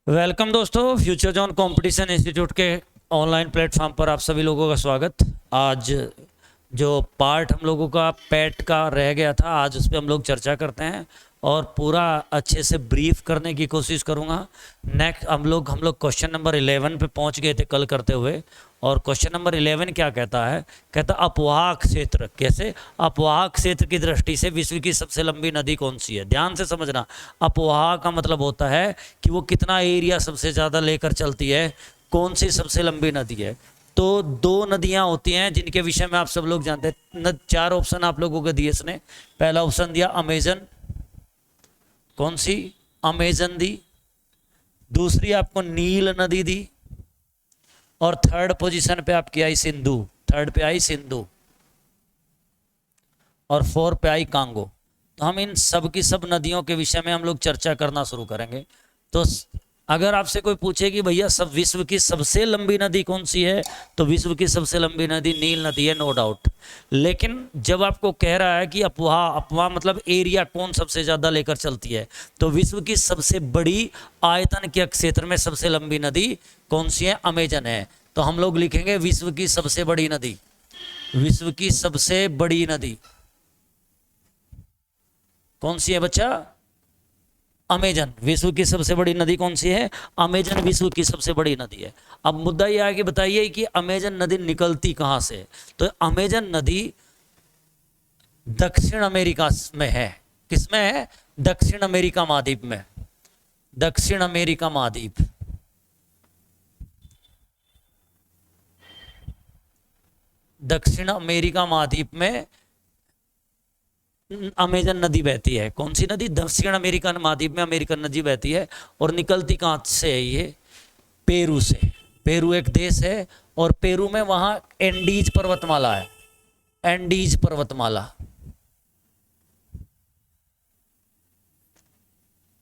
Welcome दोस्तों, future zone competition institute के online platform पर आप सभी लोगों का स्वागत। आज जो पार्ट हम लोगों का पेट का रह गया था, आज उस पर हम लोग चर्चा करते हैं और पूरा अच्छे से ब्रीफ करने की कोशिश करूंगा। नेक्स्ट हम लोग क्वेश्चन नंबर 11 पे पहुंच गए थे कल करते हुए। और क्वेश्चन नंबर 11 क्या कहता है? कहता अपवाह क्षेत्र। कैसे? अपवाह क्षेत्र की दृष्टि से विश्व की सबसे लंबी नदी कौन सी है? ध्यान से समझना। अपवाह का मतलब होता है कि वो कितना एरिया सबसे ज़्यादा लेकर चलती है, कौन सी सबसे लंबी नदी है। तो दो नदियां होती हैं जिनके विषय में आप सब लोग जानते हैं। चार ऑप्शन आप लोगों को दिए इसने। पहला ऑप्शन दिया अमेजन, कौन सी? अमेजन दी। दूसरी आपको नील नदी दी। और थर्ड पोजीशन पे आपकी आई सिंधु। थर्ड पे आई सिंधु और फोर पे आई कांगो। तो हम इन सब की सब नदियों के विषय में हम लोग चर्चा करना शुरू करेंगे। तो अगर आपसे कोई पूछे कि भैया सब विश्व की सबसे लंबी नदी कौन सी है, तो विश्व की सबसे लंबी नदी नील नदी है, नो डाउट। लेकिन जब आपको कह रहा है कि अपवाह मतलब एरिया कौन सबसे ज़्यादा लेकर चलती है, तो विश्व की सबसे बड़ी आयतन के क्षेत्र में सबसे लंबी नदी कौन सी है? अमेजन है। तो हम लोग लिखेंगे विश्व की सबसे बड़ी नदी। विश्व की सबसे बड़ी नदी कौन सी है बच्चा? अमेजन। विश्व की सबसे बड़ी नदी कौन सी है? अमेजन विश्व की सबसे बड़ी नदी है। अब मुद्दा ये है कि बताइए कि अमेजन नदी निकलती कहां से? तो अमेजन नदी दक्षिण अमेरिका में है। किसमें है? दक्षिण अमेरिका महाद्वीप में। दक्षिण अमेरिका महाद्वीप। दक्षिण अमेरिका महाद्वीप में अमेजन नदी बहती है। कौन सी नदी? दक्षिण अमेरिकन महाद्वीप में अमेरिकन नदी बहती है। और निकलती कहां से है ये? पेरू से। पेरू एक देश है और पेरू में वहां एंडीज पर्वतमाला है। एंडीज पर्वतमाला।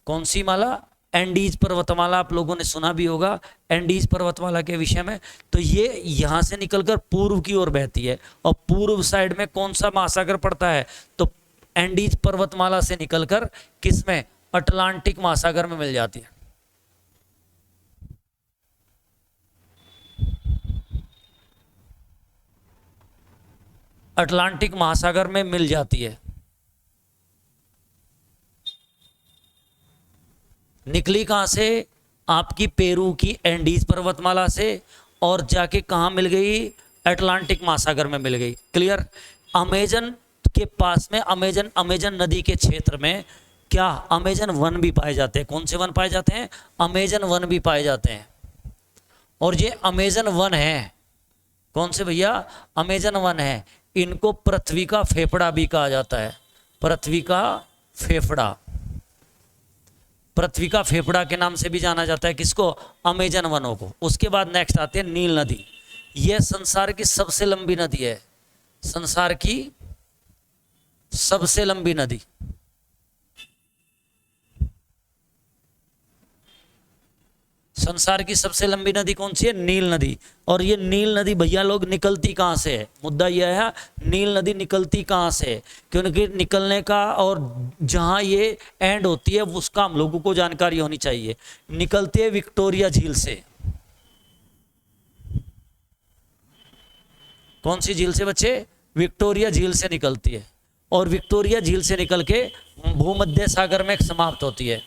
कौन सी माला? एंडीज पर्वतमाला। आप लोगों ने सुना भी होगा एंडीज पर्वतमाला के विषय में। तो ये यहां से निकलकर पूर्व की ओर बहती है। और पूर्व साइड में कौन सा महासागर पड़ता है? तो एंडीज पर्वतमाला से निकलकर किस में? अटलांटिक महासागर में मिल जाती है। अटलांटिक महासागर में मिल जाती है। निकली कहां से? आपकी पेरू की एंडीज पर्वतमाला से। और जाके कहां मिल गई? अटलांटिक महासागर में मिल गई। क्लियर? अमेजन के पास में अमेजन नदी के क्षेत्र में क्या अमेजन वन भी पाए जाते हैं? कौन से वन पाए जाते हैं? अमेजन वन भी पाए जाते हैं। और ये अमेजन वन है, कौन से भैया? अमेजन वन है। इनको पृथ्वी का फेफड़ा भी कहा जाता है। पृथ्वी का फेफड़ा। पृथ्वी का फेफड़ा के नाम से भी जाना जाता है किसको? अमेजन वनों को। उसके बाद नेक्स्ट आती है नील नदी। यह संसार की सबसे लंबी नदी है। संसार की सबसे लंबी नदी। संसार की सबसे लंबी नदी कौन सी है? नील नदी। और ये नील नदी भैया लोग निकलती कहां से है? मुद्दा यह है नील नदी निकलती कहां से है, क्योंकि निकलने का और जहां ये एंड होती है उसका हम लोगों को जानकारी होनी चाहिए। निकलती है विक्टोरिया झील से। कौन सी झील से बच्चे? विक्टोरिया झील से निकलती है। और विक्टोरिया झील से निकल के भूमध्य सागर में समाप्त होती है।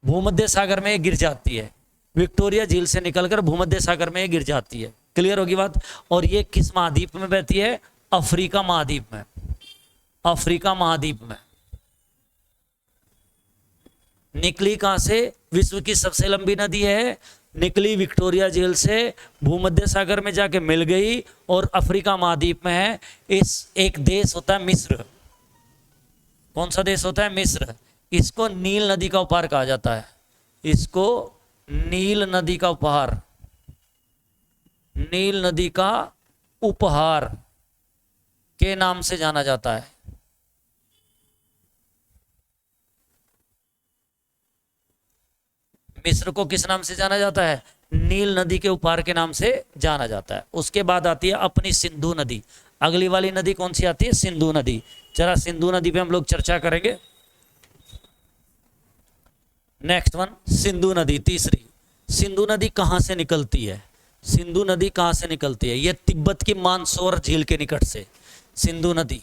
भूमध्य सागर में गिर जाती है। विक्टोरिया झील से निकलकर भूमध्य सागर में गिर जाती है। क्लियर होगी बात? और ये किस महाद्वीप में बहती है? अफ्रीका महाद्वीप में। अफ्रीका महाद्वीप में। निकली कहां से? विश्व की सबसे लंबी नदी है। निकली विक्टोरिया झील से, भूमध्य सागर में जाके मिल गई और अफ्रीका महाद्वीप में है। इस एक देश होता है मिस्र। कौन सा देश होता है? मिस्र। इसको नील नदी का उपहार कहा जाता है। इसको नील नदी का उपहार, नील नदी का उपहार के नाम से जाना जाता है। मिस्र को किस नाम से जाना जाता है? नील नदी के उपहार के नाम से जाना जाता है। उसके बाद आती है अपनी सिंधु नदी। अगली वाली नदी कौन सी आती है? सिंधु नदी। जरा सिंधु नदी पे हम लोग चर्चा करेंगे। नेक्स्ट वन, सिंधु नदी तीसरी। सिंधु नदी कहां से निकलती है? सिंधु नदी कहां से निकलती है? यह तिब्बत की मानसरोवर झील के निकट से सिंधु नदी।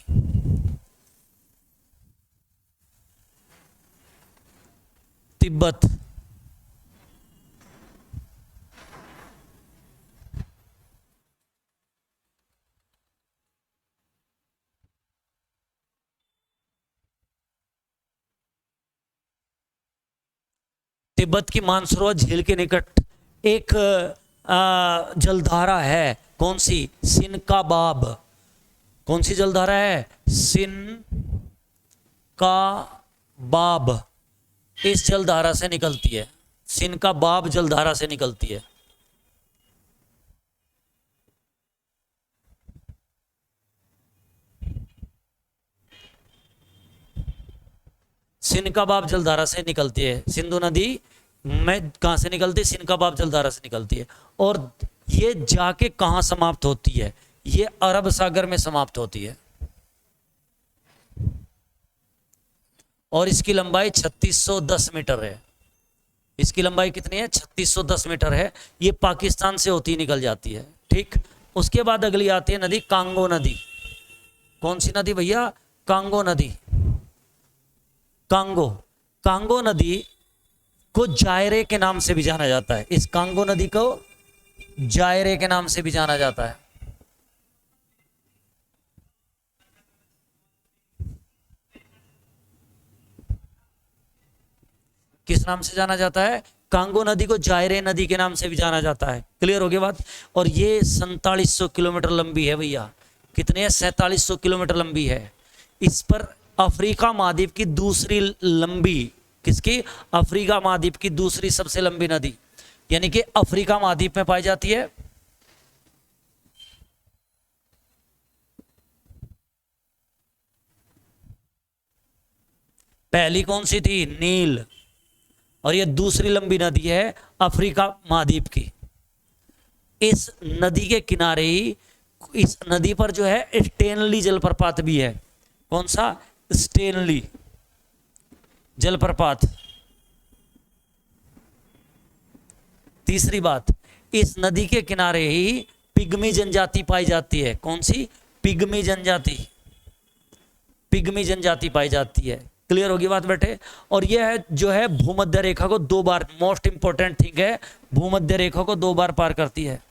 तिब्बत, तिब्बत की मानसरोवर झील के निकट एक जलधारा है। कौन सी? सिनकाबाब। कौन सी जलधारा है? सिनकाबाब। इस जलधारा से निकलती है, सिनकाबाब जलधारा से निकलती है। सिनकाबाब जलधारा से निकलती है सिंधु नदी। में कहां से निकलती है? सिनकाबाब जलधारा से निकलती है। और ये जाके कहां समाप्त होती है? ये अरब सागर में समाप्त होती है। और इसकी लंबाई 3610 मीटर है। इसकी लंबाई कितनी है? 3610 मीटर है। ये पाकिस्तान से होती निकल जाती है। ठीक, उसके बाद अगली आती है नदी कांगो नदी। कौन सी नदी भैया? कांगो नदी। कांगो, कांगो नदी को जायरे के नाम से भी जाना जाता है। इस कांगो नदी को जायरे के नाम से भी जाना जाता है। किस नाम से जाना जाता है? कांगो नदी को जायरे नदी के नाम से भी जाना जाता है। क्लियर हो गई बात? और ये 4700 किलोमीटर लंबी है भैया। कितने है? 4700 किलोमीटर लंबी है। इस पर अफ्रीका महाद्वीप की दूसरी लंबी, किसकी? अफ्रीका महाद्वीप की दूसरी सबसे लंबी नदी, यानी कि अफ्रीका महाद्वीप में पाई जाती है। पहली कौन सी थी? नील। और ये दूसरी लंबी नदी है अफ्रीका महाद्वीप की। इस नदी के किनारे ही, इस नदी पर जो है स्टेनली जलप्रपात भी है। कौन सा? स्टेनली जलप्रपात। तीसरी बात, इस नदी के किनारे ही पिग्मी जनजाति पाई जाती है। कौन सी? पिग्मी जनजाति। पिग्मी जनजाति पाई जाती है। क्लियर होगी बात बेटे? और यह है जो है भूमध्य रेखा को 2 बार, मोस्ट इंपोर्टेंट थिंग है, भूमध्य रेखा को 2 बार पार करती है।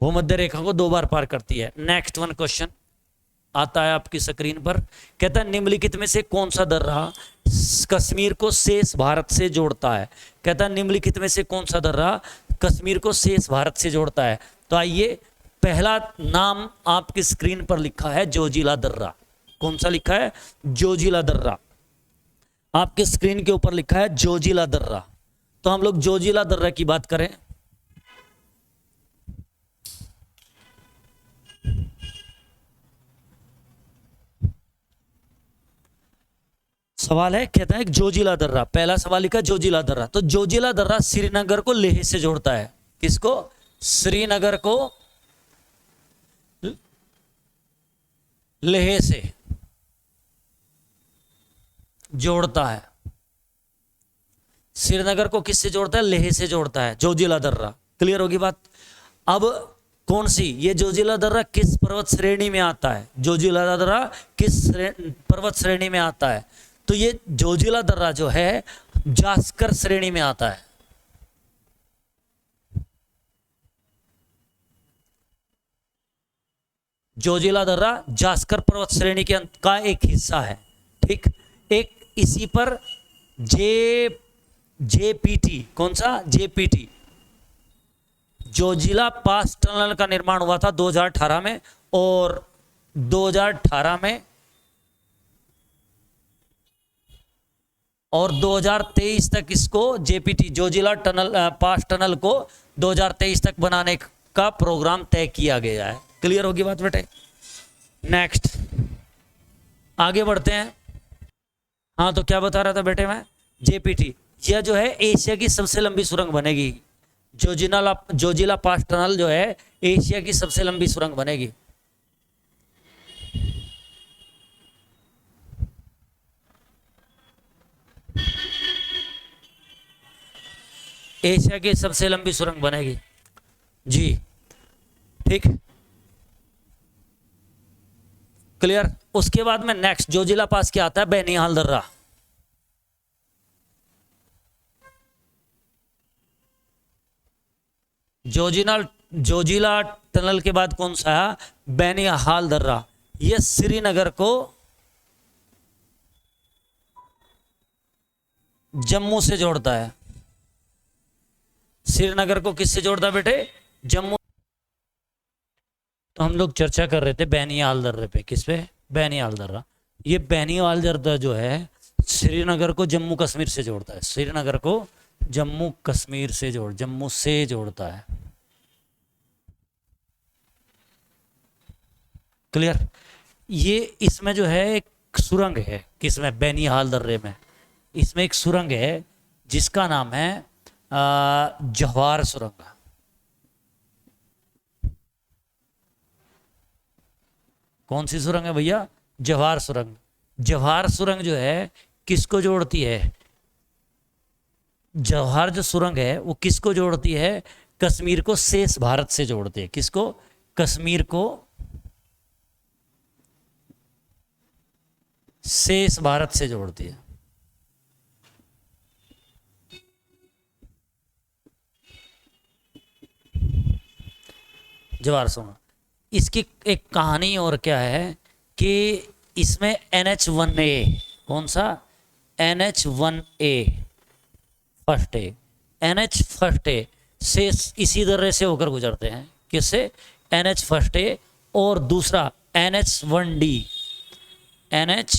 भूमध्य रेखा को 2 बार पार करती है। नेक्स्ट वन क्वेश्चन आता है आपकी स्क्रीन पर। कहता है निम्नलिखित में से कौन सा दर्रा कश्मीर को शेष भारत से जोड़ता है? कहता है निम्नलिखित में से कौन सा दर्रा कश्मीर को शेष भारत से जोड़ता है? तो आइए, पहला नाम आपकी स्क्रीन पर लिखा है जोजिला दर्रा। कौन सा लिखा है? जोजिला दर्रा। आपके स्क्रीन के ऊपर लिखा है जोजिला दर्रा। तो हम लोग जोजिला दर्रा की बात करें। सवाल है, कहता है जोजिला दर्रा। पहला सवाल लिखा जोजिला दर्रा। तो जोजिला दर्रा श्रीनगर को लेह से जोड़ता है। किसको? श्रीनगर को लेह से जोड़ता है। श्रीनगर को किससे जोड़ता है? लेह से जोड़ता है जोजिला दर्रा। क्लियर होगी बात? अब कौन सी? ये जोजिला दर्रा किस पर्वत श्रेणी में आता है? जोजिला दर्रा किस पर्वत श्रेणी में आता है? तो ये जोजिला दर्रा जो है जास्कर श्रेणी में आता है। जोजिला दर्रा जास्कर पर्वत श्रेणी के का एक हिस्सा है। ठीक, एक इसी पर जेपीटी, कौन सा? जेपीटी, जोजिला पास टनल का निर्माण हुआ था 2018 में। और 2018 में और 2023 तक इसको जेपीटी जोजिला टनल पास टनल को 2023 तक बनाने का प्रोग्राम तय किया गया है। क्लियर होगी बात बेटे? नेक्स्ट आगे बढ़ते हैं। हाँ, तो क्या बता रहा था बेटे मैं? जेपीटी यह जो है एशिया की सबसे लंबी सुरंग बनेगी। जोजिला पास टनल जो है एशिया की सबसे लंबी सुरंग बनेगी। एशिया की सबसे लंबी सुरंग बनेगी जी। ठीक, क्लियर। उसके बाद में नेक्स्ट जोजिला पास क्या आता है, बेनिहाल दर्रा। जोजिला टनल के बाद कौन सा है, बेनिहाल दर्रा। यह श्रीनगर को जम्मू से जोड़ता है। श्रीनगर को किससे जोड़ता है बेटे, जम्मू। तो हम लोग चर्चा कर रहे थे बेनिहाल दर्रे पे, किस पे, बेनिहाल दर्रा। ये बेनिहाल दर्रा जो है श्रीनगर को जम्मू कश्मीर से जोड़ता है। श्रीनगर को जम्मू कश्मीर से जम्मू से जोड़ता है। क्लियर। ये इसमें जो है एक सुरंग है, किसमें, बेनिहाल दर्रे में। इसमें एक सुरंग है जिसका नाम है जवाहर सुरंग। कौन सी सुरंग है भैया, जवाहर सुरंग। जवाहर सुरंग जो है किसको जोड़ती है, जवाहर जो सुरंग है वो किसको जोड़ती है, कश्मीर को शेष भारत से जोड़ती है। किसको, कश्मीर को शेष भारत से जोड़ती है। जवाहर सुरंग। इसकी एक कहानी और क्या है कि इसमें NH1A, कौन सा, NH1A first A, NH first A से इसी दर्रे से होकर गुजरते हैं। किससे, NH फर्स्ट ए। और दूसरा NH1D, NH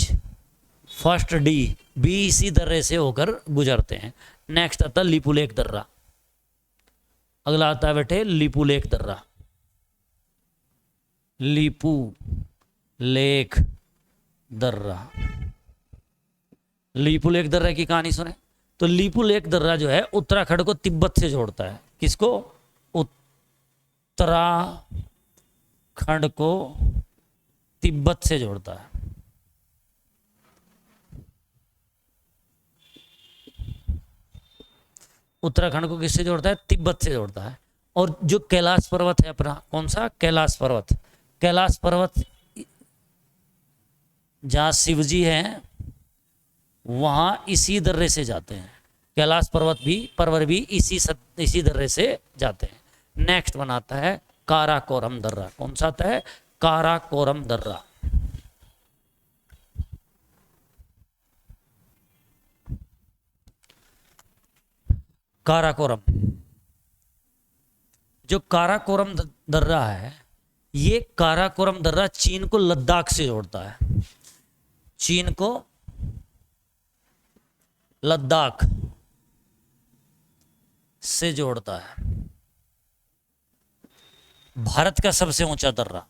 फर्स्ट डी भी इसी दर्रे से होकर गुजरते हैं। नेक्स्ट आता है लिपुलेख दर्रा। अगला आता है बेटे लिपुलेख दर्रा। लिपू लेख दर्रा। लिपुलेख दर्रा की कहानी सुने तो लिपुलेख दर्रा जो है उत्तराखंड को तिब्बत से जोड़ता है। किसको, उत्तराखंड को तिब्बत से जोड़ता है। उत्तराखंड को किससे जोड़ता है, तिब्बत से जोड़ता है। और जो कैलाश पर्वत है अपना, कौन सा, कैलाश पर्वत। कैलाश पर्वत जहां शिवजी हैं वहां इसी दर्रे से जाते हैं। कैलाश पर्वत भी इसी दर्रे से जाते हैं। नेक्स्ट बनाता है काराकोरम दर्रा। कौन सा आता है, काराकोरम दर्रा। काराकोरम, जो काराकोरम दर्रा है, ये काराकोरम दर्रा चीन को लद्दाख से जोड़ता है। चीन को लद्दाख से जोड़ता है। भारत का सबसे ऊंचा दर्रा।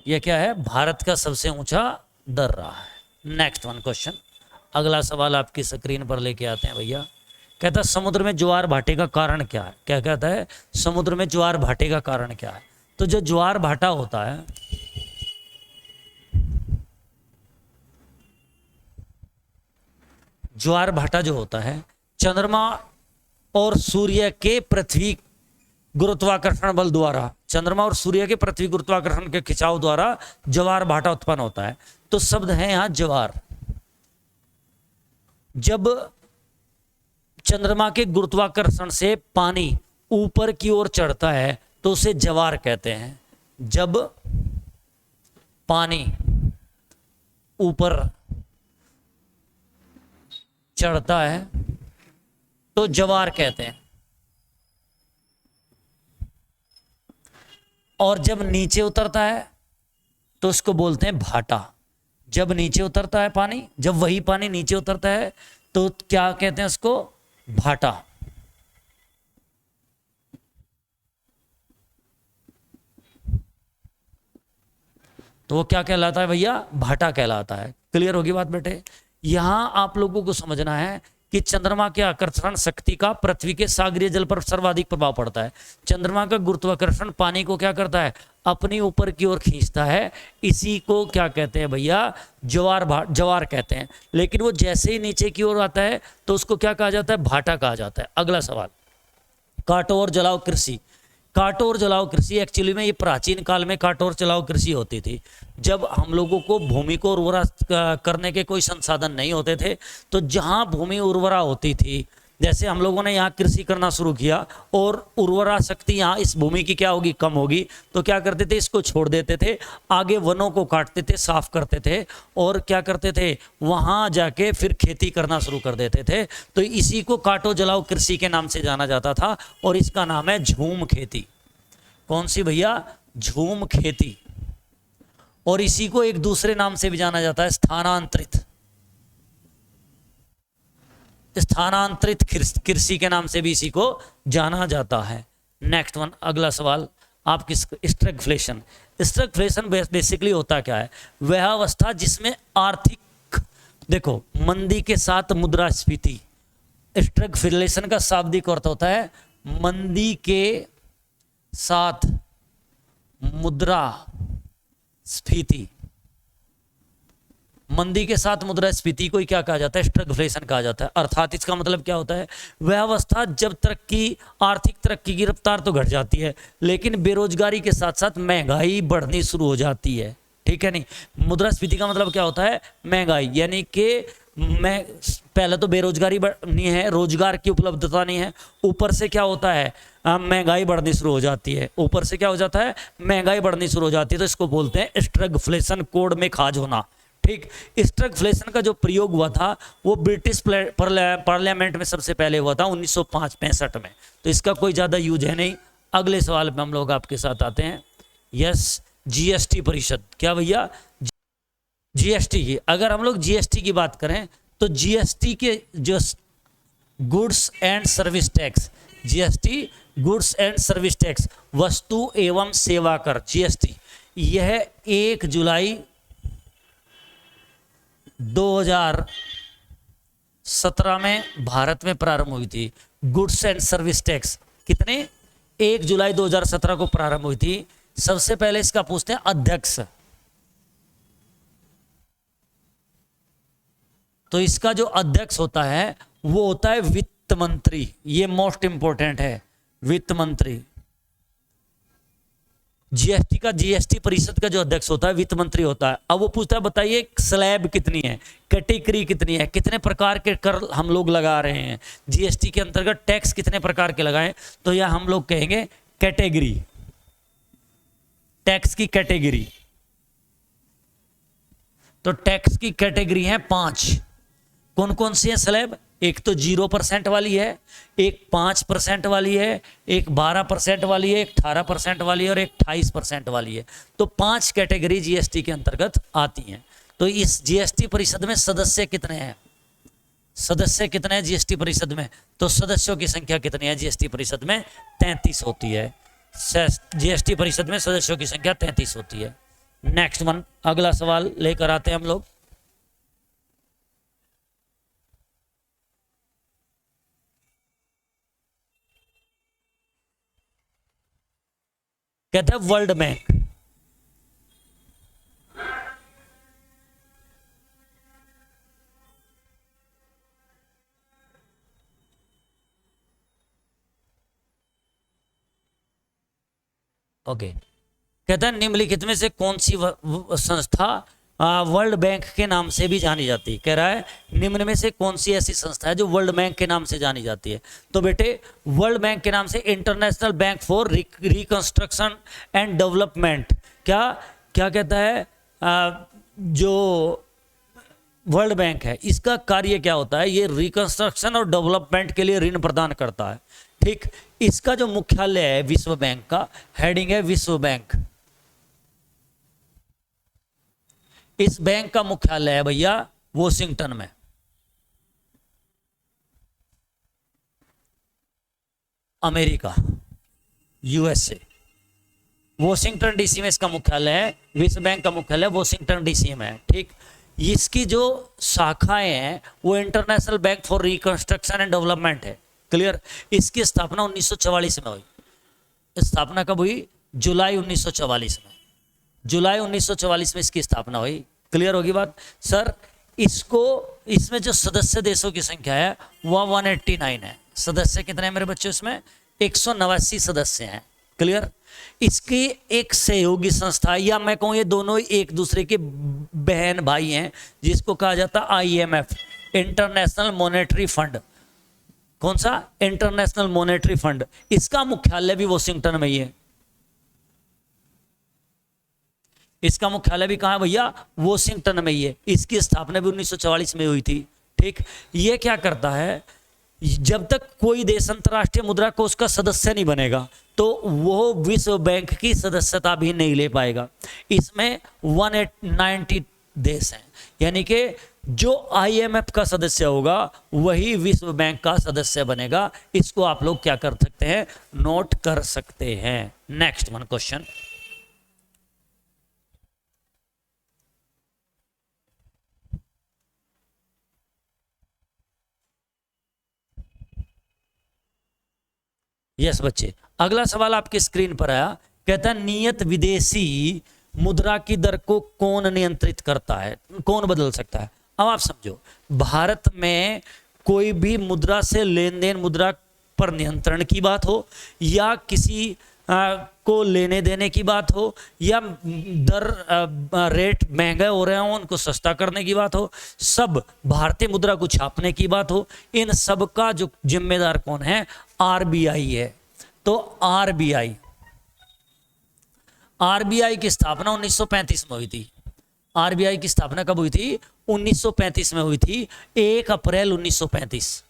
यह क्या है, भारत का सबसे ऊंचा दर्रा है। नेक्स्ट वन क्वेश्चन, अगला सवाल आपकी स्क्रीन पर लेके आते हैं भैया। कहता है समुद्र में ज्वार भाटे का कारण क्या है। क्या कहता है, समुद्र में ज्वार भाटे का कारण क्या है। तो जो ज्वार भाटा होता है, ज्वार भाटा जो होता है चंद्रमा और सूर्य के पृथ्वी गुरुत्वाकर्षण बल द्वारा, चंद्रमा और सूर्य के पृथ्वी गुरुत्वाकर्षण के खिंचाव द्वारा ज्वार भाटा उत्पन्न होता है। तो शब्द है यहां ज्वार। जब चंद्रमा के गुरुत्वाकर्षण से पानी ऊपर की ओर चढ़ता है तो उसे ज्वार कहते हैं। जब पानी ऊपर चढ़ता है तो ज्वार कहते हैं। और जब नीचे उतरता है तो उसको बोलते हैं भाटा। जब नीचे उतरता है पानी, जब वही पानी नीचे उतरता है तो क्या कहते हैं उसको, भाटा। तो वो क्या कहलाता है भैया? भाटा कहलाता है। क्लियर होगी बात बेटे? यहां आप लोगों को समझना है कि चंद्रमा के आकर्षण शक्ति का पृथ्वी के सागरीय जल पर सर्वाधिक प्रभाव पड़ता है। चंद्रमा का गुरुत्वाकर्षण पानी को क्या करता है? अपनी ऊपर की ओर खींचता है। इसी को क्या कहते हैं भैया? ज्वार कहते हैं। लेकिन वो जैसे ही नीचे की ओर आता है तो उसको क्या कहा जाता है? भाटा कहा जाता है। अगला सवाल, काटो और जलाओ कृषि। काटो और जलाओ कृषि, एक्चुअली में ये प्राचीन काल में काटो और जलाओ कृषि होती थी। जब हम लोगों को भूमि को उर्वरा करने के कोई संसाधन नहीं होते थे, तो जहाँ भूमि उर्वरा होती थी, जैसे हम लोगों ने यहाँ कृषि करना शुरू किया और उर्वरा शक्ति यहाँ इस भूमि की क्या होगी? कम होगी। तो क्या करते थे? इसको छोड़ देते थे, आगे वनों को काटते थे, साफ करते थे और क्या करते थे? वहाँ जाके फिर खेती करना शुरू कर देते थे। तो इसी को काटो जलाओ कृषि के नाम से जाना जाता था और इसका नाम है झूम खेती। कौन सी भैया? झूम खेती। और इसी को एक दूसरे नाम से भी जाना जाता है, स्थानांतरित कृषि के नाम से भी इसी को जाना जाता है। नेक्स्ट वन, अगला सवाल आपकी, स्ट्रगफ्लेशन। स्ट्रगफ्लेशन बेसिकली होता क्या है? वह अवस्था जिसमें आर्थिक, देखो, मंदी के साथ मुद्रास्फीति। स्ट्रगफ्लेशन का शाब्दिक अर्थ होता है मंदी के साथ मुद्रास्फीति। मंदी के साथ मुद्रास्फीति को क्या कहा जाता है? स्ट्रगफ्लेशन कहा जाता है। अर्थात इसका मतलब क्या होता है? वह अवस्था जब आर्थिक तरक्की की रफ्तार तो घट जाती है, लेकिन बेरोजगारी के साथ साथ महंगाई बढ़नी शुरू हो जाती है। ठीक है नहीं? मुद्रास्फीति का मतलब क्या होता है? महंगाई, यानी कि पहले तो बेरोजगारी नहीं है, रोजगार की उपलब्धता नहीं है, ऊपर से क्या होता है? महंगाई बढ़नी शुरू हो जाती है। ऊपर से क्या हो जाता है? महंगाई बढ़नी शुरू हो जाती है। तो इसको बोलते हैं स्ट्रगफ्लेशन, कोड में खाज होना। ठीक, स्ट्रगफ्लेशन का जो प्रयोग हुआ था वो ब्रिटिश पार्लियामेंट में सबसे पहले हुआ था 1965 में। तो इसका कोई ज़्यादा यूज है नहीं। अगले सवाल पे हम लोग आपके साथ आते हैं। यस, जीएसटी परिषद। क्या भैया? जीएसटी की, अगर हम लोग जीएसटी की बात करें तो जीएसटी के जो goods and service tax, GST goods and service tax, वस्तु एवं सेवा कर, जीएसटी, यह 1 जुलाई 2017 में भारत में प्रारंभ हुई थी। गुड्स एंड सर्विस टैक्स कितने? 1 जुलाई 2017 को प्रारंभ हुई थी। सबसे पहले इसका पूछते हैं अध्यक्ष। तो इसका जो अध्यक्ष होता है वो होता है वित्त मंत्री। ये मोस्ट इंपॉर्टेंट है, वित्त मंत्री। जीएसटी का, जीएसटी परिषद का जो अध्यक्ष होता है वित्त मंत्री होता है। अब वो पूछता है बताइए स्लैब कितनी है, कैटेगरी कितनी है, कितने प्रकार के कर हम लोग लगा रहे हैं, जीएसटी के अंतर्गत टैक्स कितने प्रकार के लगाएं? तो यह हम लोग कहेंगे कैटेगरी, टैक्स की कैटेगरी। तो टैक्स की कैटेगरी है 5। कौन कौन सी है स्लैब? एक तो 0% वाली है, एक 5% वाली है, एक 12% वाली है, एक 18% वाली है और एक 28% वाली है। तो 5 कैटेगरी जीएसटी के अंतर्गत आती हैं। तो इस जीएसटी परिषद में सदस्य कितने हैं? सदस्य कितने हैं जीएसटी परिषद में? तो सदस्यों की संख्या कितनी है जीएसटी परिषद में? 33 होती है। जीएसटी परिषद में सदस्यों की संख्या 33 होती है। नेक्स्ट वन, अगला सवाल लेकर आते हैं हम लोग। कहते हैं वर्ल्ड बैंक। ओके, कहते हैं निम्नलिखित में से कौन सी संस्था वर्ल्ड बैंक के नाम से भी जानी जाती है? कह रहा है निम्न में से कौन सी ऐसी संस्था है जो वर्ल्ड बैंक के नाम से जानी जाती है? तो बेटे वर्ल्ड बैंक के नाम से international bank for reconstruction and development. क्या क्या कहता है? जो वर्ल्ड बैंक है इसका कार्य क्या होता है? ये रिकंस्ट्रक्शन और डेवलपमेंट के लिए ऋण प्रदान करता है। ठीक, इसका जो मुख्यालय है विश्व बैंक का, हेडिंग है विश्व बैंक। इस बैंक का मुख्यालय है भैया वॉशिंगटन में। America, USA. वॉशिंगटन डीसी में इसका मुख्यालय है, विश्व बैंक का मुख्यालय वॉशिंगटन डीसी में है। ठीक, इसकी जो शाखाएं हैं वो international bank for reconstruction and development है। क्लियर। इसकी स्थापना 1944 में हुई। स्थापना कब हुई? जुलाई 1944 में। जुलाई 1944 में इसकी स्थापना हुई। क्लियर होगी बात सर। इसमें जो सदस्य देशों की संख्या है वह 189 है। सदस्य कितने हैं मेरे बच्चों? इसमें 189 सदस्य हैं। क्लियर। इसकी एक सहयोगी संस्था, या मैं कहूँ ये दोनों एक दूसरे के बहन भाई हैं, जिसको कहा जाता है IMF, इंटरनेशनल मॉनेटरी फंड। कौन सा? International monetary fund. इसका मुख्यालय भी वॉशिंगटन में ही है। इसका मुख्यालय भी कहाँ है भैया? वॉशिंगटन में ही है। इसकी स्थापना भी 1944 में हुई थी। ठीक। ये क्या करता है, जब तक कोई देश अंतर्राष्ट्रीय मुद्रा कोष का सदस्य नहीं बनेगा तो वो विश्व बैंक की सदस्यता भी नहीं ले पाएगा। इसमें 190 देश हैं, यानी कि जो IMF का सदस्य होगा वही विश्व बैंक का सदस्य बनेगा। इसको आप लोग क्या कर सकते हैं? नोट कर सकते हैं। Next one question. यस बच्चे, अगला सवाल आपकी स्क्रीन पर आया। कहता है नियत विदेशी मुद्रा की दर को कौन नियंत्रित करता है, कौन बदल सकता है? अब आप समझो, भारत में कोई भी मुद्रा से लेन देन, मुद्रा पर नियंत्रण की बात हो, या किसी को लेने देने की बात हो, या रेट महंगे हो रहे हो उनको सस्ता करने की बात हो, सब भारतीय मुद्रा को छापने की बात हो, इन सब का जो जिम्मेदार कौन है? RBI है। तो RBI की स्थापना 1935 में हुई थी। RBI की स्थापना कब हुई थी? 1935 में हुई थी, 1 अप्रैल 1935।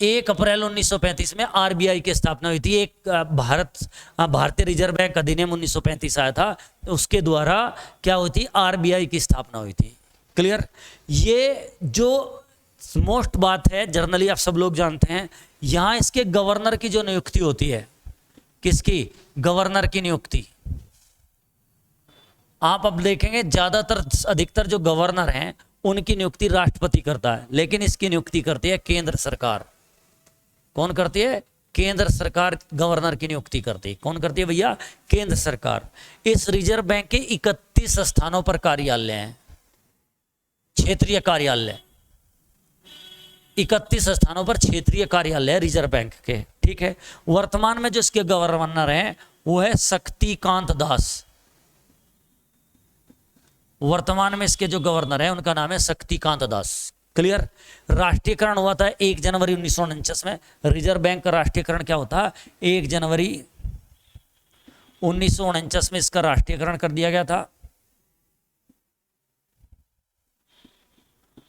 1 अप्रैल 1935 में RBI की स्थापना हुई थी। एक भारतीय रिजर्व बैंक अधिनियम 1935 आया था, उसके द्वारा क्या हुई थी? RBI की स्थापना हुई थी। क्लियर। ये जो मोस्ट बात है, जर्नली आप सब लोग जानते हैं, यहां इसके गवर्नर की जो नियुक्ति होती है, किसकी? गवर्नर की नियुक्ति। आप अब देखेंगे ज्यादातर अधिकतर जो गवर्नर हैं उनकी नियुक्ति राष्ट्रपति करता है, लेकिन इसकी नियुक्ति करती है केंद्र सरकार। कौन करती है? केंद्र सरकार गवर्नर की नियुक्ति करती है। कौन करती है भैया? केंद्र सरकार। इस रिजर्व बैंक के 31 स्थानों पर कार्यालय हैं, क्षेत्रीय कार्यालय। 31 स्थानों पर क्षेत्रीय कार्यालय रिजर्व बैंक के। ठीक है। वर्तमान में जो इसके गवर्नर हैं वो है शक्तिकांत दास। वर्तमान में इसके जो गवर्नर हैं उनका नाम है शक्तिकांत दास। क्लियर। राष्ट्रीयकरण हुआ था 1 जनवरी 1949 में। रिजर्व बैंक का राष्ट्रीयकरण क्या होता है? 1 जनवरी 1949 में इसका राष्ट्रीयकरण कर दिया गया था।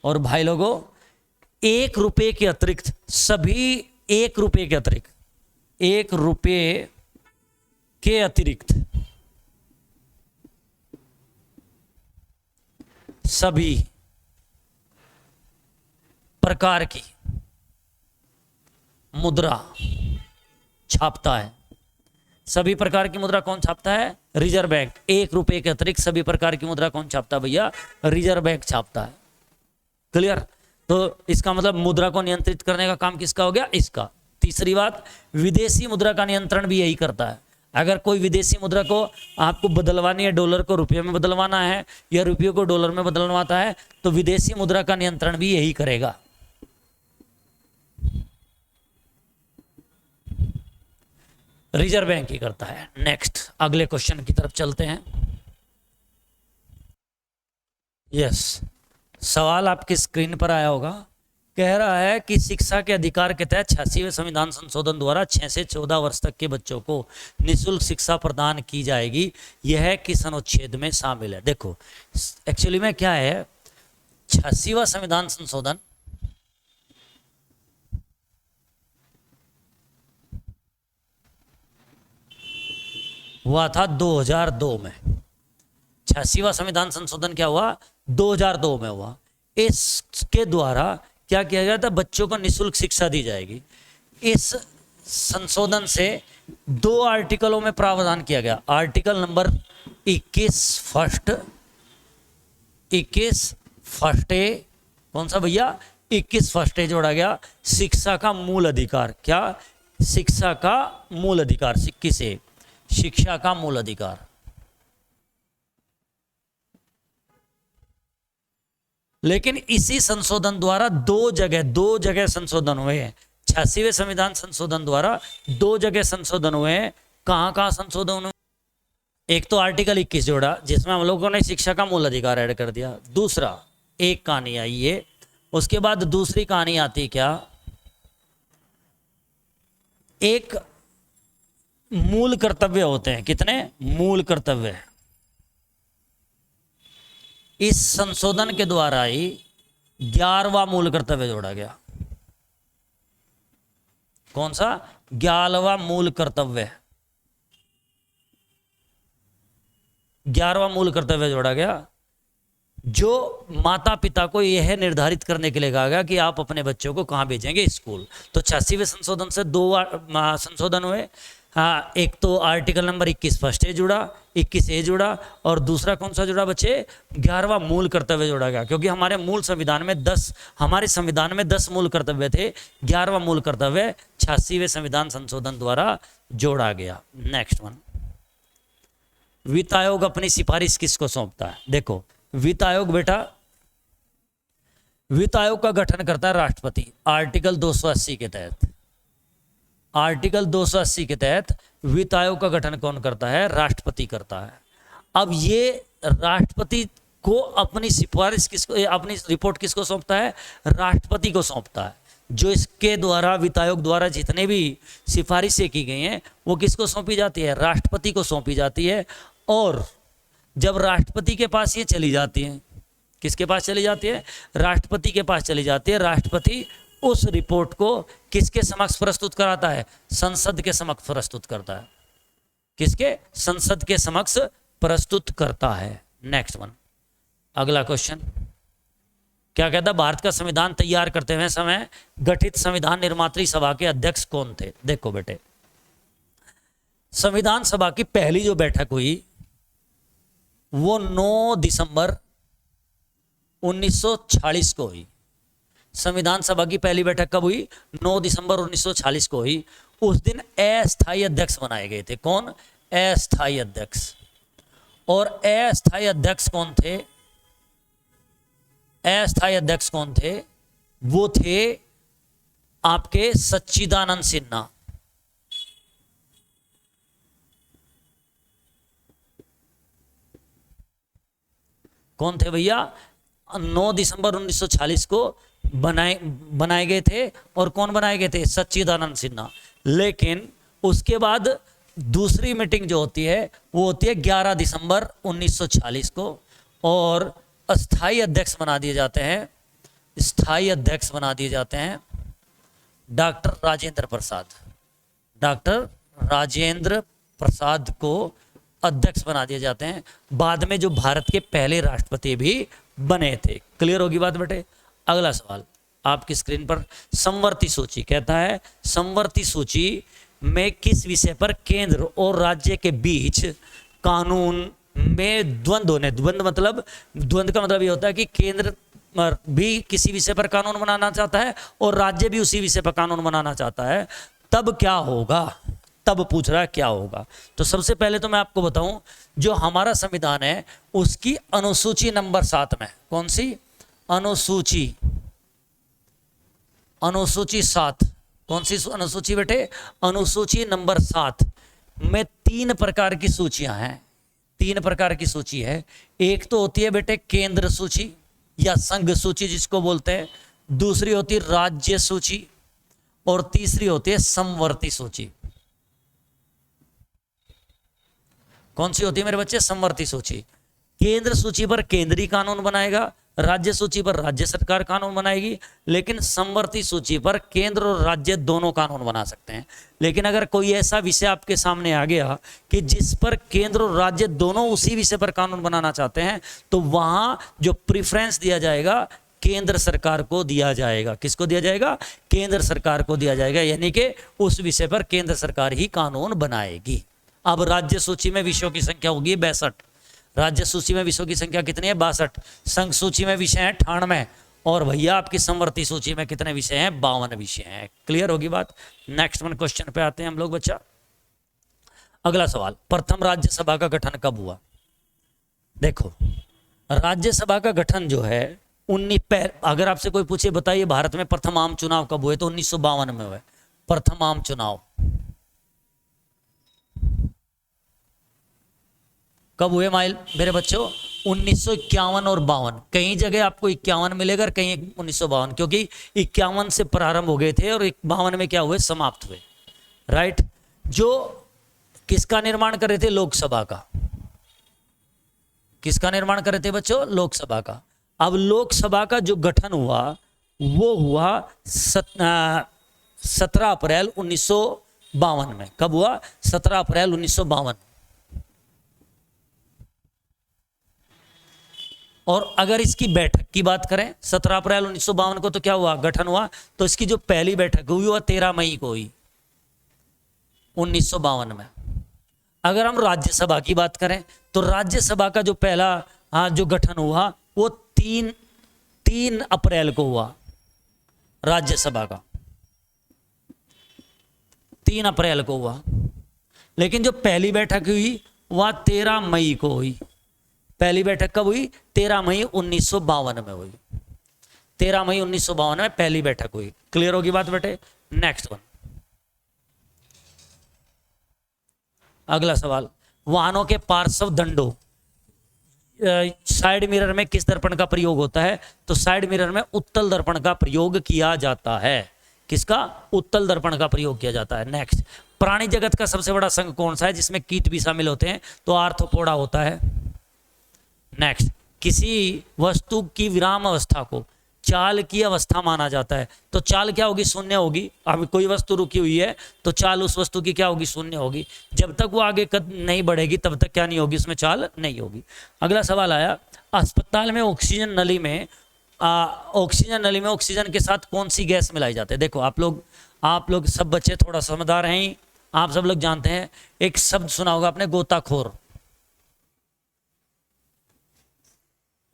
और भाई लोगों, 1 रुपये के अतिरिक्त सभी 1 रुपये के अतिरिक्त 1 रुपये के अतिरिक्त सभी प्रकार की मुद्रा छापता है। सभी प्रकार की मुद्रा कौन छापता है? Reserve bank. 1 रुपये के अतिरिक्त सभी प्रकार की मुद्रा कौन छापता है भैया? रिजर्व बैंक छापता है। क्लियर। तो इसका मतलब मुद्रा को नियंत्रित करने का काम किसका हो गया? इसका। तीसरी बात, विदेशी मुद्रा का नियंत्रण भी यही करता है। अगर कोई विदेशी मुद्रा को आपको बदलवानी है, डॉलर को रुपये में बदलवाना है या रुपये को डॉलर में बदलवाता है, तो विदेशी मुद्रा का नियंत्रण भी यही करेगा। रिजर्व बैंक ही करता है। नेक्स्ट, अगले क्वेश्चन की तरफ चलते हैं। यस, सवाल आपकी स्क्रीन पर आया होगा। कह रहा है कि शिक्षा के अधिकार के तहत 86वें संविधान संशोधन द्वारा 6 से 14 वर्ष तक के बच्चों को निःशुल्क शिक्षा प्रदान की जाएगी। यह किस अनुच्छेद में शामिल है? देखो एक्चुअली में क्या है, 86वां संविधान संशोधन हुआ था 2002 में। 86वां संविधान संशोधन क्या हुआ? 2002 में हुआ। इसके द्वारा क्या किया गया था? बच्चों को निःशुल्क शिक्षा दी जाएगी। इस संशोधन से 2 आर्टिकलों में प्रावधान किया गया। आर्टिकल नंबर 21 फर्स्ट ए, कौन सा भैया, 21 फर्स्ट ए जोड़ा गया, शिक्षा का मूल अधिकार। क्या? शिक्षा का मूल अधिकार, 21 ए, शिक्षा का मूल अधिकार। लेकिन इसी संशोधन द्वारा दो जगह संशोधन हुए हैं। 86वें संविधान संशोधन द्वारा 2 जगह संशोधन हुए हैं। कहां संशोधन हुए? एक तो आर्टिकल 21 जोड़ा, जिसमें हम लोगों ने शिक्षा का मूल अधिकार ऐड कर दिया। दूसरा, एक कहानी आई है, उसके बाद दूसरी कहानी आती क्या, एक मूल कर्तव्य होते हैं। कितने मूल कर्तव्य? इस संशोधन के द्वारा ही 11वां मूल कर्तव्य जोड़ा गया। कौन सा? 11वां मूल कर्तव्य, 11वां मूल कर्तव्य जोड़ा गया, जो माता पिता को यह निर्धारित करने के लिए कहा गया कि आप अपने बच्चों को कहां भेजेंगे, स्कूल। तो 86वें संशोधन से 2 संशोधन हुए। हाँ, एक तो आर्टिकल नंबर 21 फर्स्ट ए जुड़ा, 21 ए जुड़ा, और दूसरा कौन सा जुड़ा बच्चे? 11वां मूल कर्तव्य जोड़ा गया। क्योंकि हमारे संविधान में 10 मूल कर्तव्य थे, 11वां मूल कर्तव्य 86वें संविधान संशोधन द्वारा जोड़ा गया। नेक्स्ट वन, वित्त आयोग अपनी सिफारिश किसको सौंपता है? देखो, वित्त आयोग बेटा, वित्त आयोग का गठन करता है राष्ट्रपति, आर्टिकल 280 के तहत। आर्टिकल 280 के तहत वित्त आयोग का गठन कौन करता है? राष्ट्रपति करता है। अब ये राष्ट्रपति को अपनी सिफारिश अपनी रिपोर्ट किसको सौंपता है? राष्ट्रपति को सौंपता है। जो इसके द्वारा, वित्त आयोग द्वारा जितने भी सिफारिशें की गई हैं, वो किसको सौंपी जाती है? राष्ट्रपति को सौंपी जाती है। और जब राष्ट्रपति के पास ये चली जाती है, किसके पास चली जाती है? राष्ट्रपति के पास चली जाती है। राष्ट्रपति उस रिपोर्ट को किसके समक्ष प्रस्तुत कराता है? संसद के समक्ष प्रस्तुत करता है। किसके? संसद के समक्ष प्रस्तुत करता है। नेक्स्ट वन, अगला क्वेश्चन क्या कहता है? भारत का संविधान तैयार करते हुए समय गठित संविधान निर्मात्री सभा के अध्यक्ष कौन थे? देखो बेटे, संविधान सभा की पहली जो बैठक हुई वो 9 दिसंबर 1940 को हुई। संविधान सभा की पहली बैठक कब हुई? 9 दिसंबर 1940 को हुई। उस दिन अस्थायी अध्यक्ष बनाए गए थे। कौन? अस्थायी अध्यक्ष। और अस्थायी अध्यक्ष कौन थे? अस्थायी अध्यक्ष कौन थे? वो थे आपके सच्चिदानंद सिन्हा। कौन थे भैया? 9 दिसंबर 1940 को बनाए गए थे। और कौन बनाए गए थे? सच्चिदानंद सिन्हा। लेकिन उसके बाद दूसरी मीटिंग जो होती है वो होती है 11 दिसंबर 1940 को, और अस्थायी अध्यक्ष बना दिए जाते हैं, स्थायी अध्यक्ष बना दिए जाते हैं डॉक्टर राजेंद्र प्रसाद। डॉक्टर राजेंद्र प्रसाद को अध्यक्ष बना दिए जाते हैं। बाद में जो भारत के पहले राष्ट्रपति भी बने थे। क्लियर होगी बात बेटे? अगला सवाल आपकी स्क्रीन पर, समवर्ती सूची कहता है समवर्ती सूची में किस विषय पर केंद्र और राज्य के बीच कानून में द्वंद्व होने, द्वंद्व का मतलब ये होता है कि केंद्र भी किसी विषय पर कानून बनाना चाहता है और राज्य भी उसी विषय पर कानून बनाना चाहता है, तब क्या होगा? तब पूछ रहा है क्या होगा। तो सबसे पहले तो मैं आपको बताऊं, जो हमारा संविधान है उसकी अनुसूची नंबर 7 में, कौन सी अनुसूची 7, कौन सी अनुसूची बेटे? अनुसूची नंबर 7 में 3 प्रकार की सूचियां हैं। 3 प्रकार की सूची है। एक तो होती है बेटे केंद्र सूची या संघ सूची जिसको बोलते हैं, दूसरी होती है राज्य सूची, और तीसरी होती है समवर्ती सूची। कौन सी होती है मेरे बच्चे? समवर्ती सूची। केंद्र सूची पर केंद्रीय कानून बनाएगा, राज्य सूची पर राज्य सरकार कानून बनाएगी, लेकिन समवर्ती सूची पर केंद्र और राज्य दोनों कानून बना सकते हैं। लेकिन अगर कोई ऐसा विषय आपके सामने आ गया कि जिस पर केंद्र और राज्य दोनों उसी विषय पर कानून बनाना चाहते हैं, तो वहां जो प्रेफरेंस दिया जाएगा केंद्र सरकार को दिया जाएगा। किसको दिया जाएगा? केंद्र सरकार को दिया जाएगा, यानी कि उस विषय पर केंद्र सरकार ही कानून बनाएगी। अब राज्य सूची में विषयों की संख्या होगी 62। राज्य सूची में विषयों की संख्या कितनी है? 62। संघ सूची में विषय है 98 और भैया आपकी समवर्ती सूची में कितने विषय हैं? 52 विषय हैं। क्लियर होगी बात? नेक्स्ट वन क्वेश्चन पे आते हैं हम लोग बच्चा। अगला सवाल, प्रथम राज्यसभा का गठन कब हुआ? देखो, राज्यसभा का गठन जो है अगर आपसे कोई पूछे बताइए भारत में प्रथम आम चुनाव कब हुए, तो 1952 में हुए प्रथम आम चुनाव। कब हुए मेरे बच्चों? 1951 और 52। कहीं जगह आपको 51 मिलेगा, कहीं 1952, क्योंकि 51 से प्रारंभ हो गए थे और 52 में क्या हुए? समाप्त हुए। राइट। जो किसका निर्माण कर रहे थे? लोकसभा का। किसका निर्माण कर रहे थे बच्चों? लोकसभा का। अब लोकसभा का जो गठन हुआ वो हुआ 17 अप्रैल 1952 में। कब हुआ? 17 अप्रैल 1952। और अगर इसकी बैठक की बात करें 17 अप्रैल 1952 को, तो क्या हुआ? गठन हुआ। तो इसकी जो पहली बैठक हुई वह 13 मई को हुई 1952 में। अगर हम राज्यसभा की बात करें तो राज्यसभा का जो पहला जो गठन हुआ वो 3 अप्रैल को हुआ। राज्यसभा का 3 अप्रैल को हुआ, लेकिन जो पहली बैठक हुई वह 13 मई को हुई। पहली बैठक कब हुई? 13 मई 1952 में हुई। 13 मई 1952 में पहली बैठक हुई। क्लियर होगी बात बेटे? नेक्स्ट वन, अगला सवाल, वाहनों के पार्श्व दंडों साइड मिरर में किस दर्पण का प्रयोग होता है? तो साइड मिरर में उत्तल दर्पण का प्रयोग किया जाता है। किसका? उत्तल दर्पण का प्रयोग किया जाता है। नेक्स्ट, प्राणी जगत का सबसे बड़ा संघ कौन सा है जिसमें कीट भी शामिल होते हैं? तो आर्थ्रोपोडा होता है। नेक्स्ट, किसी वस्तु की विराम अवस्था को चाल की अवस्था माना जाता है। तो चाल क्या होगी? शून्य होगी। अब कोई वस्तु रुकी हुई है तो चाल उस वस्तु की क्या होगी? शून्य होगी। जब तक वो आगे नहीं बढ़ेगी तब तक क्या नहीं होगी? उसमें चाल नहीं होगी। अगला सवाल आया, अस्पताल में ऑक्सीजन नली में ऑक्सीजन के साथ कौन सी गैस मिलाई जाती है? देखो आप लोग सब बच्चे थोड़ा समझदार हैं, आप सब लोग जानते हैं, एक शब्द सुना होगा आपने, गोताखोर।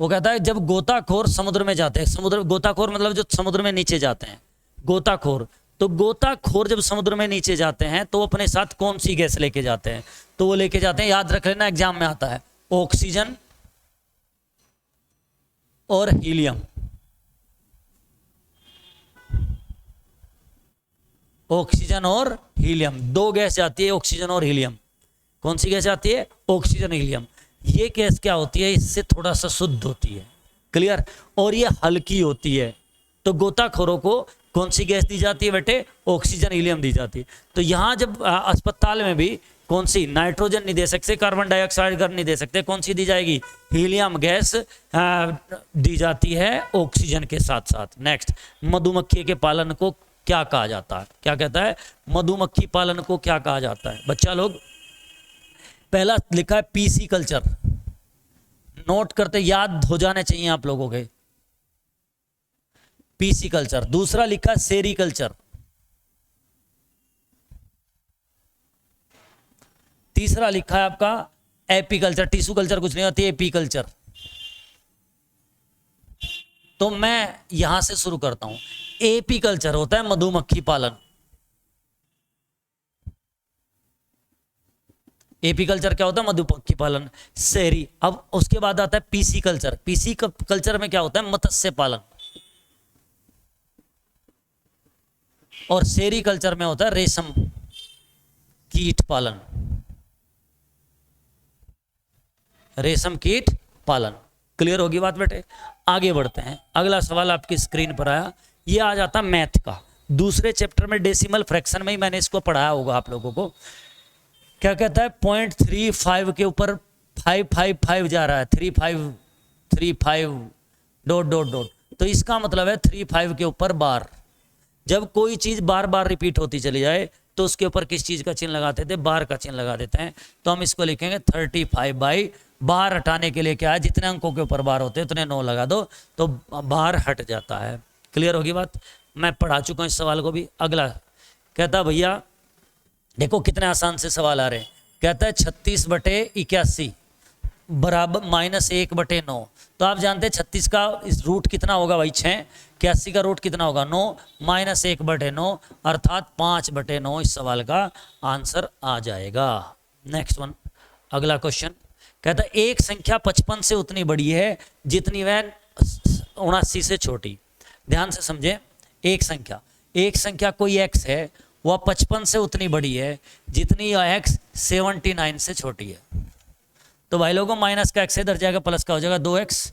वो कहता है जब गोताखोर समुद्र में जाते हैं, गोताखोर मतलब जो समुद्र में नीचे जाते हैं, गोताखोर। तो गोताखोर जब समुद्र में नीचे जाते हैं तो अपने साथ कौन सी गैस लेके जाते हैं? तो वो लेके जाते हैं, याद रख लेना एग्जाम में आता है, ऑक्सीजन और हीलियम। ऑक्सीजन और हीलियम, दो गैस जाती है, ऑक्सीजन और हीलियम। कौन सी गैस आती है? Oxygen, helium. ये गैस क्या होती है? इससे थोड़ा सा शुद्ध होती है। क्लियर? और ये हल्की होती है। तो गोताखोरों को कौन सी गैस दी जाती है बेटे? ऑक्सीजन, हीलियम दी जाती है। तो यहाँ जब अस्पताल में भी कौन सी? नाइट्रोजन नहीं दे सकते, कार्बन डाइऑक्साइड नहीं दे सकते, कौन सी दी जाएगी? हीलियम गैस दी जाती है ऑक्सीजन के साथ साथ। नेक्स्ट, मधुमक्खी के पालन को क्या कहा जाता है? क्या कहता है? मधुमक्खी पालन को क्या कहा जाता है? बच्चा लोग, पहला लिखा है पीसी कल्चर, नोट करते, याद हो जाने चाहिए आप लोगों के, पीसी कल्चर। दूसरा लिखा है सेरी कल्चर। तीसरा लिखा है आपका एपी कल्चर। टिश्यू कल्चर कुछ नहीं होती, एपी कल्चर। तो मैं यहां से शुरू करता हूं। एपी कल्चर होता है मधुमक्खी पालन। एपी कल्चर क्या होता है? मधुमक्खी पालन। शहरी। अब उसके बाद आता है पीसी कल्चर। पीसी कल्चर में क्या होता है? मत्स्य पालन। और शहरी कल्चर में होता है रेशम कीट पालन। रेशम कीट पालन। क्लियर होगी बात बेटे? आगे बढ़ते हैं। अगला सवाल आपकी स्क्रीन पर आया, ये आ जाता मैथ का। दूसरे चैप्टर में डेसिमल फ्रैक्शन में ही मैंने इसको पढ़ाया होगा आप लोगों को। क्या कहता है? 0.35 के ऊपर 555 जा रहा है, 3535 ... तो इसका मतलब है 35 के ऊपर बार। जब कोई चीज बार बार रिपीट होती चली जाए तो उसके ऊपर किस चीज का चिन्ह लगाते थे? बार का चिन्ह लगा देते हैं। तो हम इसको लिखेंगे 35/, बाहर हटाने के लिए क्या है, जितने अंकों के ऊपर बार होते हैं उतने 9 लगा दो तो बाहर हट जाता है। क्लियर होगी बात। मैं पढ़ा चुका हूँ इस सवाल को भी। अगला कहता भैया देखो कितने आसान से सवाल आ रहे हैं। कहता है 36/81 बराबर -1/9। तो आप जानते हैं 36 का इस रूट कितना होगा भाई 6, 81 का रूट कितना होगा 9, -1/9 अर्थात 5/9 इस सवाल का आंसर आ जाएगा। नेक्स्ट वन, अगला क्वेश्चन कहता है एक संख्या 55 से उतनी बड़ी है जितनी वह 79 से छोटी। ध्यान से समझे, एक संख्या कोई x है, वह 55 से उतनी बड़ी है जितनी यह x 79 से छोटी है। तो भाई लोगों माइनस का x इधर जाएगा, प्लस का हो जाएगा 2x,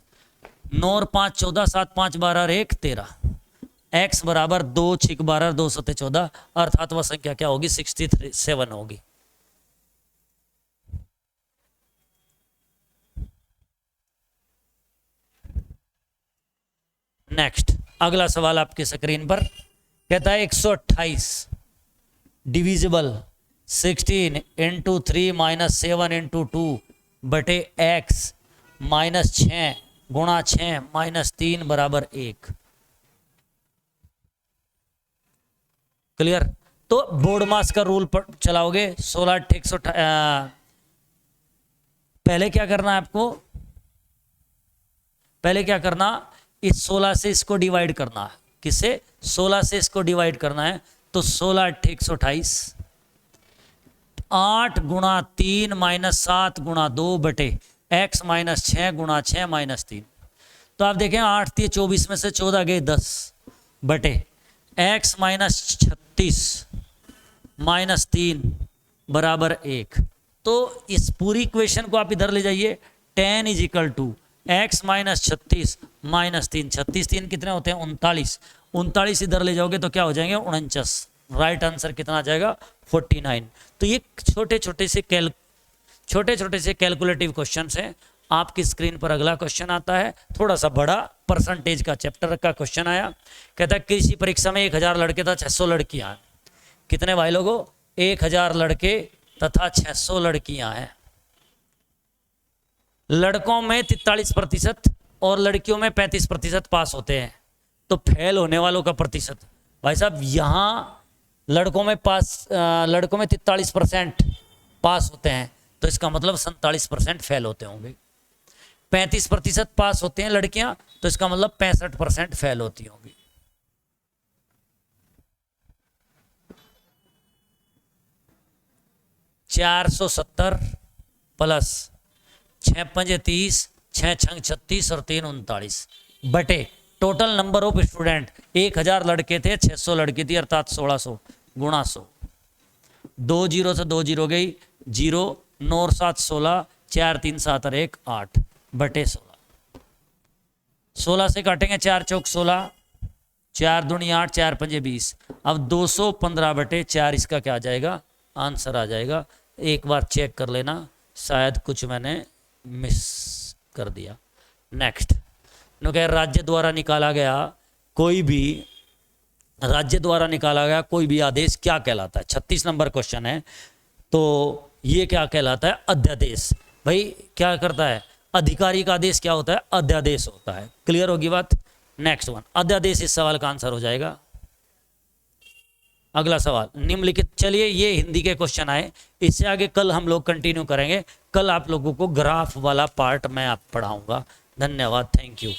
9 और 5 14, 7 5 12 और 1 13, x बराबर 2 6 12 2 7 14 अर्थात वह संख्या क्या होगी 67 होगी। नेक्स्ट अगला सवाल आपके स्क्रीन पर कहता है 128 डिविजिबल 16 × 3 - 7 × 2 बटे x -6 गुणा 6 - 3 बराबर 1। क्लियर। तो बोर्ड मास का रूल पर चलाओगे 16 × 128। पहले क्या करना है आपको, पहले क्या करना, इस 16 से इसको डिवाइड करना है। किससे? 16 से इसको डिवाइड करना है। तो 16 × 128 8 × 3 - 7 × 2 बटे x -6 गुणा 6 - 3। तो आप देखें 8 3 24 में से 14 गए 10 बटे x -36 - 3 बराबर 1। तो इस पूरी इक्वेशन को आप इधर ले जाइए। 10 = x -36 - 3। 36 3 कितने होते हैं 39। 39 इधर ले जाओगे तो क्या हो जाएंगे 49। राइट आंसर कितना आ जाएगा 49। तो ये छोटे छोटे से कैलकुलेटिव क्वेश्चन हैं। आपकी स्क्रीन पर अगला क्वेश्चन आता है, थोड़ा सा बड़ा परसेंटेज का चैप्टर का क्वेश्चन आया। कहता है कृषि परीक्षा में 1000 लड़के तथा 600 लड़कियां हैं। कितने भाई लोगों 1000 लड़के तथा 600 लड़कियां हैं। लड़कों में 43% और लड़कियों में 35% पास होते हैं। तो फेल होने वालों का प्रतिशत भाई साहब, यहाँ लड़कों में 43% पास होते हैं तो इसका मतलब 47% फेल होते होंगे। 35% पास होते हैं लड़कियां तो इसका मतलब 65% फेल होती होंगी। $470 प्लस 6 × 30 6 × 36 और 3 39 बटे टोटल नंबर ऑफ स्टूडेंट 1000 लड़के थे 600 लड़की थी अर्थात 1600 गुणा 100। 2 0 से 2 0 गई 0, 9 और 7 16, 4 3 7 और 1 8 बटे 16। 16 से काटेंगे 4 चौक 16, 4 दूनी 8, 4 पंजे 20। अब 215 बटे 4 इसका क्या आ जाएगा आंसर आ जाएगा। एक बार चेक कर लेना, शायद कुछ मैंने मिस कर दिया। नेक्स्ट नो कह राज्य द्वारा निकाला गया कोई भी आदेश क्या कहलाता है। 36 नंबर क्वेश्चन है। तो ये क्या कहलाता है अध्यादेश। भाई क्या करता है अधिकारी का आदेश क्या होता है अध्यादेश होता है। क्लियर होगी बात। नेक्स्ट वन अध्यादेश इस सवाल का आंसर हो जाएगा। अगला सवाल निम्नलिखित, चलिए ये हिंदी के क्वेश्चन आए, इससे आगे कल हम लोग कंटिन्यू करेंगे। कल आप लोगों को ग्राफ वाला पार्ट मैं आप पढ़ाऊंगा। धन्यवाद, थैंक यू।